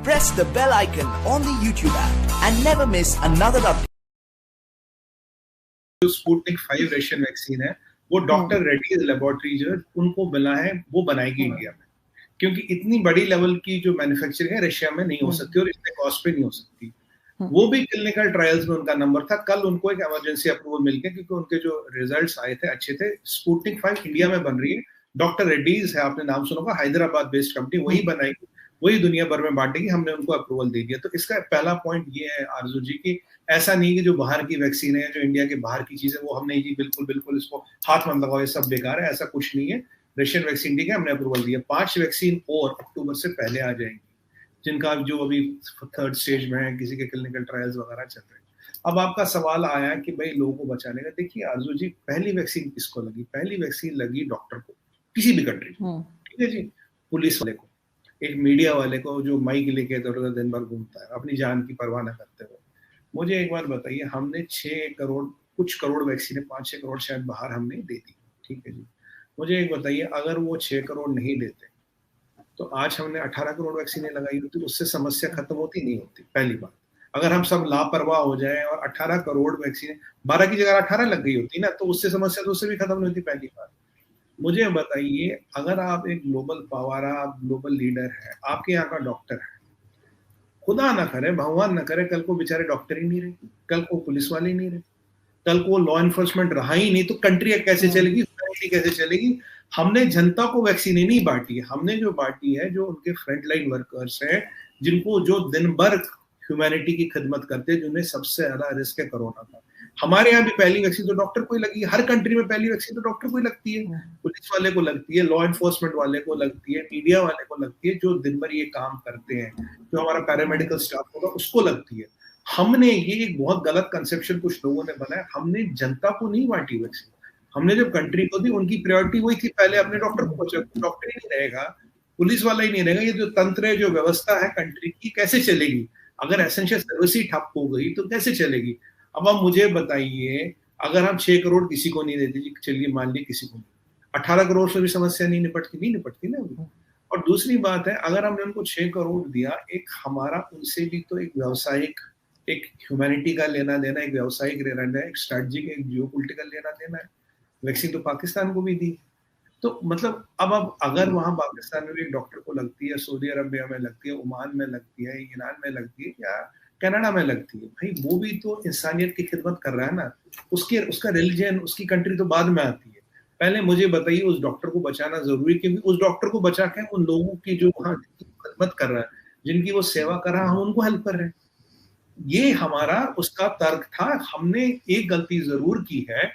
press the bell icon on the YouTube app and never miss another update. जो Sputnik 5 Russian vaccine है वो doctor Reddy's laboratory जो उनको मिला है वो बनाएगी इंडिया में, क्योंकि इतनी बड़ी लेवल की जो मैन्युफैक्चरिंग है रशिया में नहीं हो सकती और इतने कॉस्ट पे नहीं हो सकती। वो भी क्लिनिकल ट्रायल्स में उनका नंबर था। कल उनको एक इमरजेंसी अप्रूवल मिल गया क्योंकि उनके जो रिजल्ट्स आए थे अच्छे थे। स्पुतनिक 5 इंडिया में बन रही है, डॉक्टर रेड्डीज है, आपने नाम सुना होगा, हैदराबाद बेस्ड कंपनी, वही बनाएगी, वही दुनिया भर में बांटेगी। हमने उनको अप्रूवल दे दिया। तो इसका पहला पॉइंट ये है आरजू जी की ऐसा नहीं कि जो बाहर की वैक्सीन है, जो इंडिया के बाहर की चीज है वो हमने जी बिल्कुल इसको हाथ मत लगाओ, ये सब बेकार है, ऐसा कुछ नहीं है। रशियन वैक्सीन ठीक है, हमने अप्रूवल दिया। 5 वैक्सीन और अक्टूबर से पहले आ जाएंगी, जिनका जो अभी 3rd स्टेज में है, किसी के क्लिनिकल ट्रायल्स वगैरह चल रहे हैं। अब आपका सवाल आया कि भाई लोगों को बचाने का, देखिए आरजू जी, पहली वैक्सीन किसको लगी? पहली वैक्सीन लगी डॉक्टर को, किसी भी कंट्री, ठीक है जी, पुलिस वाले को, एक मीडिया वाले को जो माइक लेके इधर दिन भर घूमता है अपनी जान की परवाह न करते हुए। मुझे एक बार बताइए, हमने 6 करोड़ कुछ करोड़ वैक्सीन, 5-6 करोड़ शायद बाहर हमने दे दी, ठीक है जी। मुझे एक बताइए, अगर वो 6 करोड़ नहीं देते तो आज हमने 18 करोड़ वैक्सीनें लगाई होती, तो उससे समस्या खत्म होती नहीं होती। पहली बात, अगर हम सब लापरवाह हो जाए और 18 करोड़ वैक्सीन 12 की जगह 18 लग गई होती ना, तो उससे समस्या तो उससे भी खत्म नहीं होती। पहली बात, मुझे बताइए, अगर आप एक ग्लोबल पावर, आप ग्लोबल लीडर है, आपके यहाँ का डॉक्टर है, खुदा ना करे, भगवान ना करे, कल को बेचारे डॉक्टर ही नहीं रहे, कल को पुलिस वाले ही नहीं रहे, कल को लॉ एनफोर्समेंट रहा ही नहीं, तो कंट्री कैसे चलेगी, सोसाइटी कैसे चलेगी? हमने जनता को वैक्सीन नहीं बांटी है, हमने जो बांटी है जो उनके फ्रंटलाइन वर्कर्स हैं, जिनको जो दिन भर ह्यूमैनिटी की खिदमत करते हैं, जिन्हें सबसे ज्यादा रिस्क है कोरोना का। हमारे यहाँ भी पहली वैक्सीन तो डॉक्टर को ही लगी है, हर कंट्री में पहली वैक्सीन तो डॉक्टर को ही लगती है, पुलिस वाले को लगती है, लॉ एनफोर्समेंट वाले को लगती है, मीडिया वाले को लगती है, जो दिन भर ये काम करते हैं, जो हमारा पैरामेडिकल स्टाफ होगा उसको लगती है। हमने ये एक बहुत गलत कंसेप्शन कुछ लोगों ने बनाया, हमने जनता को नहीं बांटी वैक्सीन, हमने जब कंट्री को दी उनकी प्रायोरिटी वही थी, पहले अपने डॉक्टर को बचाओ। डॉक्टर ही नहीं रहेगा, पुलिस वाला ही नहीं रहेगा, ये जो तंत्र है, जो व्यवस्था है कंट्री की, कैसे चलेगी? अगर एसेंशियल सर्विस ही ठप हो गई तो कैसे चलेगी? अब आप मुझे बताइए, अगर हम 6 करोड़ किसी को नहीं देते, चलिए मान लीजिए किसी को, 18 करोड़ से भी समस्या नहीं निपटती ना। और दूसरी बात है, अगर हमने उनको 6 करोड़ दिया, एक हमारा उनसे भी तो एक व्यावसायिक, एक ह्यूमैनिटी का लेना देना, एक व्यावसायिक लेना, एक स्ट्रैटेजिक, एक जियोपॉलिटिकल लेना देना है। वैक्सीन तो पाकिस्तान को भी दी, तो मतलब अब अगर वहां पाकिस्तान में भी एक डॉक्टर को लगती है, सऊदी अरबिया में लगती है, ओमान में लगती है, ईरान में लगती है, या कनाडा में लगती है, भाई वो भी तो इंसानियत की खिदमत कर रहा है ना। उसका रिलीजन, उसकी कंट्री तो बाद में आती है। पहले मुझे बताइए, उस डॉक्टर को बचाना जरूरी, क्योंकि उस डॉक्टर को बचा के उन लोगों की जो वहां खिदमत कर रहा है, जिनकी वो सेवा कर रहा है, हम उनको हेल्प कर रहे हैं। ये हमारा उसका तर्क था। हमने एक गलती जरूर की है,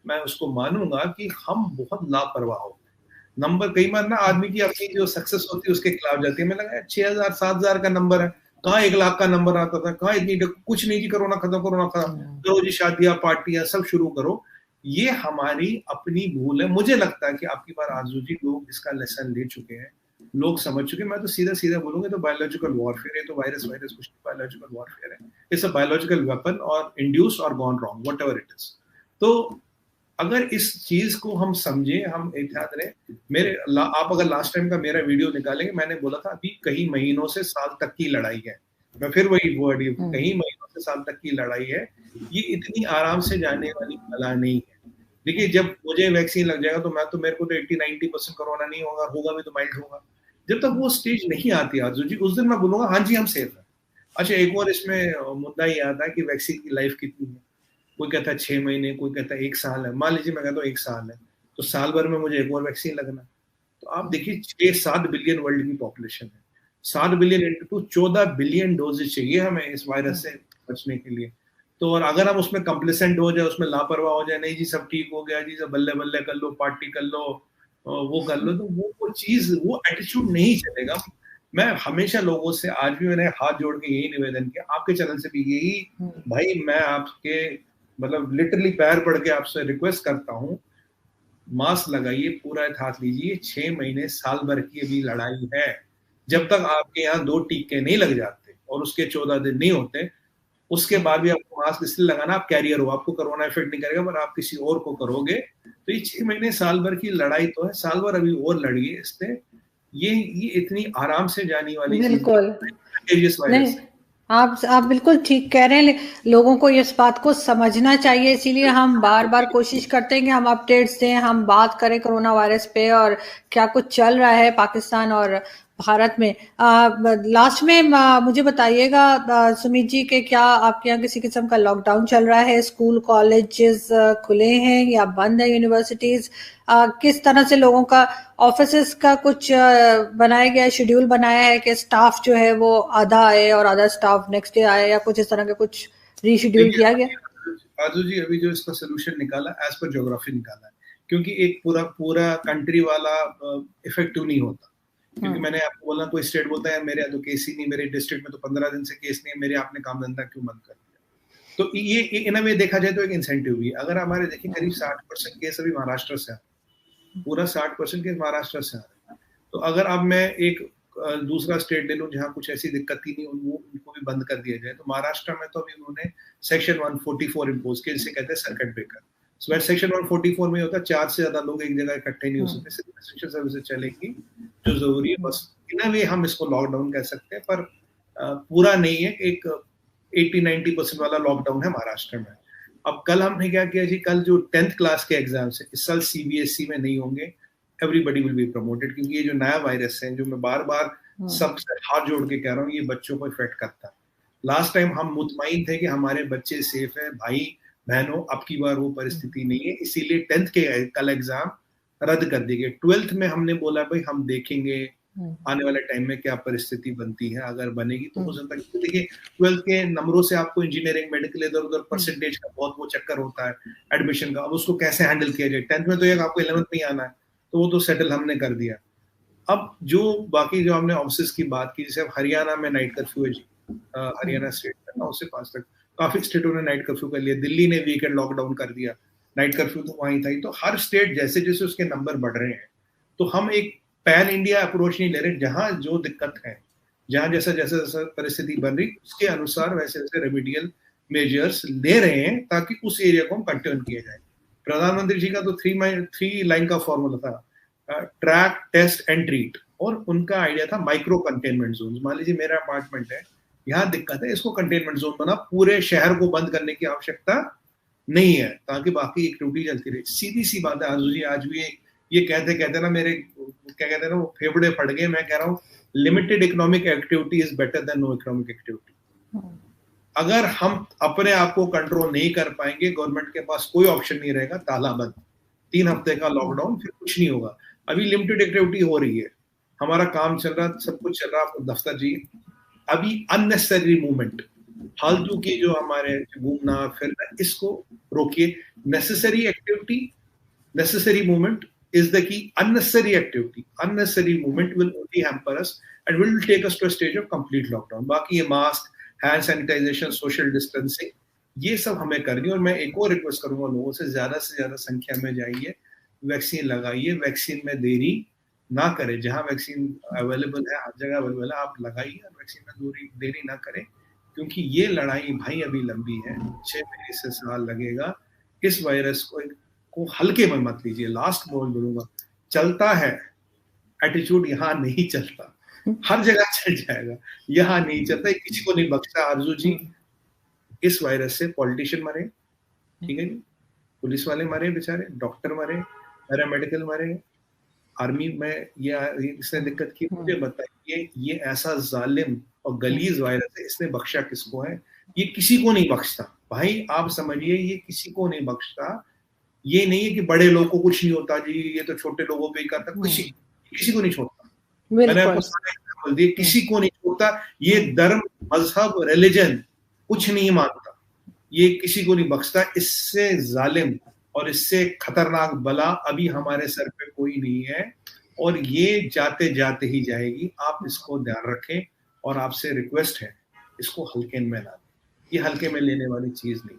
मैं उसको मानूंगा, कि हम बहुत लापरवाह हो गए। नंबर कई बार ना आदमी की अपनी जो सक्सेस होती है उसके खिलाफ जाती है। मैं लगा 6000 7000 का नंबर है, कहाँ 1 लाख का नंबर आता था, कहाँ इतनी, कुछ नहीं जी, कोरोना खत्म करो जी, शादियां पार्टियां सब शुरू करो। ये हमारी अपनी भूल है। मुझे लगता है कि आपकी बार आरजू जी, लोग इसका लेसन ले चुके हैं, लोग समझ चुके हैं। मैं तो सीधा बोलूंगा, तो बायोलॉजिकल वॉरफेयर है, तो वायरस कुछ बायोलॉजिकल वॉरफेयर है, इट्स अ बायोलॉजिकल वेपन और इंड्यूस और gone wrong, whatever it is. तो अगर इस चीज को हम समझे, हम एहतियात रहे। आप अगर लास्ट टाइम का मेरा वीडियो निकालेंगे, मैंने बोला था अभी कई महीनों से साल तक की लड़ाई है। मैं फिर वही वर्ड, कई महीनों से साल तक की लड़ाई है। ये इतनी आराम से जाने वाली बला नहीं है। देखिए, जब मुझे वैक्सीन लग जाएगा तो मेरे को तो 80-90% कोरोना नहीं होगा भी तो माइल्ड होगा। जब तक वो स्टेज नहीं आती आरजू जी, उस दिन मैं बोलूंगा हाँ जी हम सेफ है। अच्छा, एक और इसमें मुद्दा ये आता है कि वैक्सीन की लाइफ कितनी है। कोई कहता है 6 महीने, कोई कहता है 1 साल है। मान लीजिए मैं कहता हूँ 1 साल है, तो साल भर में मुझे एक और वैक्सीन लगना। तो आप देखिए, 6-7 बिलियन वर्ल्ड की पॉपुलेशन है, 7 बिलियन इंटू 14 बिलियन डोजेज चाहिए हमें इस वायरस से बचने के लिए। तो और अगर हम उसमें कंप्लेसेंट हो जाए, उसमें लापरवाह हो जाए, नहीं जी सब ठीक हो गया जी, सब बल्ले बल्ले कर लो, पार्टी कर लो, वो कर लो, तो वो चीज, वो एटीट्यूड नहीं चलेगा। मैं हमेशा लोगों से, आज भी मैंने हाथ जोड़ के यही निवेदन किया, आपके चैनल से भी यही, भाई मैं आपके मतलब लिटरली पैर पड़ के आपसे रिक्वेस्ट करता हूँ, मास्क लगाइए, पूरा हाथ लीजिए। 6 महीने साल भर की अभी लड़ाई है। जब तक आपके यहाँ 2 टीके नहीं लग जाते और उसके 14 दिन नहीं होते, उसके बाद भी आपको मास्क इसलिए लगाना, आप कैरियर हो, आपको कोरोना इफेक्ट नहीं करेगा, पर आप किसी और को करोगे। तो ये 6 महीने साल भर की लड़ाई तो है, साल भर अभी और लड़िए इससे। ये इतनी आराम से जाने वाली बिल्कुल। कंटेजियस वायरस है। आप बिल्कुल ठीक कह रहे हैं। लोगों को इस बात को समझना चाहिए, इसीलिए हम बार बार कोशिश करते हैं कि हम अपडेट्स दें, हम बात करें कोरोना वायरस पे और क्या कुछ चल रहा है पाकिस्तान और भारत में। लास्ट में मुझे बताइएगा सुमित जी के क्या आपके यहाँ किसी किस्म का लॉकडाउन चल रहा है? स्कूल कॉलेजेस खुले हैं या बंद है? यूनिवर्सिटीज किस तरह से लोगों का ऑफिस का कुछ बनाया गया शेड्यूल बनाया है कि स्टाफ जो है वो आधा आए और आधा स्टाफ नेक्स्ट डे आए, या कुछ इस तरह का कुछ रीशेड्यूल किया गया? आजू जी अभी जो इसका सोल्यूशन निकाला एज पर ज्योग्राफी निकाला है, क्योंकि एक पूरा कंट्री वाला इफेक्टिव नहीं होता। क्योंकि मैंने आपको बोला, कोई स्टेट बोलता है मेरे यहाँ तो केस ही नहीं, मेरे डिस्ट्रिक्ट में तो 15 दिन से केस नहीं है, मेरे आपने काम धंधा क्यों बंद कर दिया? तो ये इन वे देखा जाए तो एक इंसेंटिव भी। अगर हमारे देखिए करीब 60% केस अभी महाराष्ट्र से आ रहे, पूरा 60% केस महाराष्ट्र से आ रहे हैं। तो अगर अब मैं एक दूसरा स्टेट ले लूं जहाँ कुछ ऐसी दिक्कत ही नहीं, उनको भी बंद कर दिया जाए, तो महाराष्ट्र में तो अभी उन्होंने सेक्शन 144 इम्पोज किया, जिसे कहते हैं सर्किट ब्रेकर। सेक्शन 144 में होता है 4 से ज्यादा लोग एक जगह इकट्ठे नहीं हो सकते, सिर्फ एसेंशियल सर्विसेज चलेगी जो जरूरी है, बस इन वे हम इसको लॉकडाउन कह सकते हैं। पर पूरा नहीं है, एक 80-90% वाला लॉकडाउन है महाराष्ट्र में। अब कल हमने क्या किया जी, कल जो 10th क्लास के एग्जाम्स है इस साल CBSE में नहीं होंगे, एवरीबडी विल बी प्रमोटेड, क्योंकि ये जो नया वायरस है, जो मैं बार बार सबसे हाथ जोड़ के कह रहा हूँ, ये बच्चों को इफेक्ट करता है। लास्ट टाइम हम मुतमईन थे कि हमारे बच्चे सेफ है, भाई बहनों अब की बार वो परिस्थिति नहीं है, इसीलिए 10th के कल एग्जाम रद्द कर दिए गए। 12th में हमने बोला भाई हम देखेंगे आने वाले टाइम में क्या परिस्थिति बनती है, अगर बनेगी तो हो सकता है। देखिए 12th के नंबरों से आपको इंजीनियरिंग मेडिकल इधर उधर परसेंटेज का बहुत वो चक्कर होता है एडमिशन का, अब उसको कैसे हैंडल किया जाए। 10th में तो एक आपको 11th में ही आना है, तो वो तो सेटल हमने कर दिया। अब जो बाकी जो हमने ऑफिस की बात की, जैसे हरियाणा में नाइट कर्फ्यू है जी, हरियाणा स्टेट का 9 से 5 तक, काफी स्टेटों ने नाइट कर्फ्यू कर लिया। दिल्ली ने वीकेंड लॉकडाउन कर दिया, नाइट कर्फ्यू तो वहीं था ही। तो हर स्टेट जैसे जैसे उसके नंबर बढ़ रहे हैं, तो हम एक पैन इंडिया अप्रोच नहीं ले रहे, जहां जो दिक्कत है, जहां जैसा जैसा परिस्थिति बन रही उसके अनुसार वैसे वैसे रेमेडियल मेजर्स ले रहे हैं, ताकि उस एरिया को हम कंटेन किया जाए। प्रधानमंत्री जी का तो 3 लाइन का फॉर्मूला था, ट्रैक टेस्ट एंड ट्रीट, और उनका आइडिया था माइक्रो कंटेनमेंट जोन। मान लीजिए मेरा अपार्टमेंट है, यहाँ दिक्कत है, इसको कंटेनमेंट जोन बना, पूरे शहर को बंद करने की आवश्यकता नहीं है, ताकि बाकी एक्टिविटी चलती रहे। सीधी सी बात है आजू जी, आज भी ये कहते ना मेरे क्या कहते हैं ना, वो फेफड़े फट गए। मैं कह रहा हूँ limited economic activity is better than no economic activity. अगर हम अपने आप को कंट्रोल नहीं कर पाएंगे, गवर्नमेंट के पास कोई ऑप्शन नहीं रहेगा, ताला बंद, 3 हफ्ते का लॉकडाउन, फिर कुछ नहीं होगा। अभी लिमिटेड एक्टिविटी हो रही है, हमारा काम चल रहा, सब कुछ चल रहा, दफ्तर जी। अभी अननेसेसरी मूवमेंट, फालतू की जो हमारे घूमना फिरना, इसको रोकिए। Necessary activity, necessary movement is the key. Unnecessary activity, unnecessary movement will only hamper us and will take us to a stage of complete lockdown. बाकी ये mask, hand sanitisation, social distancing, ये सब हमें करनी है। और मैं एक और रिक्वेस्ट करूंगा लोगों से ज्यादा संख्या में जाइए, वैक्सीन लगाइए, वैक्सीन में देरी ना करें। जहां वैक्सीन अवेलेबल है, हर जगह अवेलेबल है, आप लगाइए और वैक्सीन में देरी ना करें, क्योंकि ये लड़ाई भाई अभी लंबी है, 6 महीने से साल लगेगा। इस वायरस को हल्के में मत लीजिए। लास्ट बोल बोलूंगा, चलता है एटीट्यूड, यहाँ नहीं चलता, हर जगह चल जाएगा, यहाँ नहीं चलता, किसी को नहीं बख्शा। आरजू जी, इस वायरस से पॉलिटिशियन मरे, ठीक है जी, पुलिस वाले मरे बेचारे, डॉक्टर मरे, पैरामेडिकल मरे, आर्मी में ये इसने दिक्कत की। मुझे बताइए, ये ऐसा जालिम और गलीज वायरस है, इसने बख्शा किसको है? ये किसी को नहीं बख्शता भाई, आप समझिए, ये किसी को नहीं बख्शता। ये नहीं है कि बड़े लोगों को कुछ नहीं होता जी, ये तो छोटे लोगों पे ही करता, किसी को नहीं छोड़ता। मैंने आपको बोल दिया, किसी को नहीं छोड़ता। ये धर्म, मजहब, रिलीजन कुछ नहीं मानता, ये किसी को नहीं बख्शता। इससे जालिम और इससे खतरनाक बला अभी हमारे सर पे कोई नहीं है, और ये जाते जाते ही जाएगी। आप इसको ध्यान रखें, और आपसे रिक्वेस्ट है, इसको हल्के में ना लें, ये हल्के में लेने वाली चीज नहीं।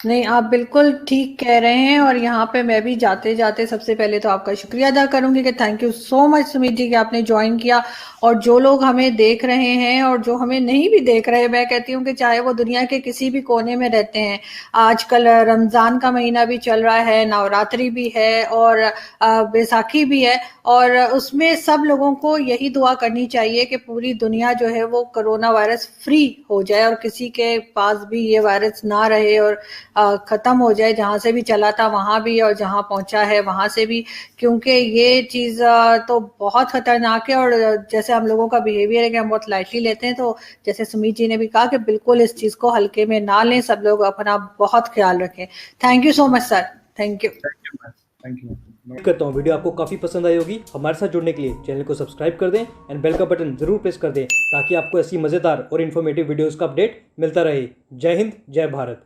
नहीं, आप बिल्कुल ठीक कह रहे हैं। और यहाँ पे मैं भी जाते जाते सबसे पहले तो आपका शुक्रिया अदा करूंगी कि thank you so much Sumit ji कि आपने ज्वाइन किया। और जो लोग हमें देख रहे हैं और जो हमें नहीं भी देख रहे, मैं कहती हूँ कि चाहे वो दुनिया के किसी भी कोने में रहते हैं, आजकल रमजान का महीना भी चल रहा है, नवरात्रि भी है और बैसाखी भी है, और उसमें सब लोगों को यही दुआ करनी चाहिए कि पूरी दुनिया जो है वो कोरोना वायरस फ्री हो जाए और किसी के पास भी ये वायरस ना रहे और खत्म हो जाए, जहां से भी चला था वहां भी और जहां पहुंचा है वहां से भी। क्योंकि ये चीज तो बहुत खतरनाक है और जैसे हम लोगों का बिहेवियर है कि हम बहुत लाइटली लेते हैं, तो जैसे सुमित जी ने भी कहा कि बिल्कुल इस चीज को हल्के में ना लें, सब लोग अपना बहुत ख्याल रखें। Thank you so much sir, thank you. Thank you. उम्मीद करता हूँ वीडियो आपको काफ़ी पसंद आई होगी। हमारे साथ जुड़ने के लिए चैनल को सब्सक्राइब कर दें एंड बेल का बटन जरूर प्रेस कर दें ताकि आपको ऐसी मज़ेदार और इन्फॉर्मेटिव वीडियोज़ का अपडेट मिलता रहे। जय हिंद, जय भारत।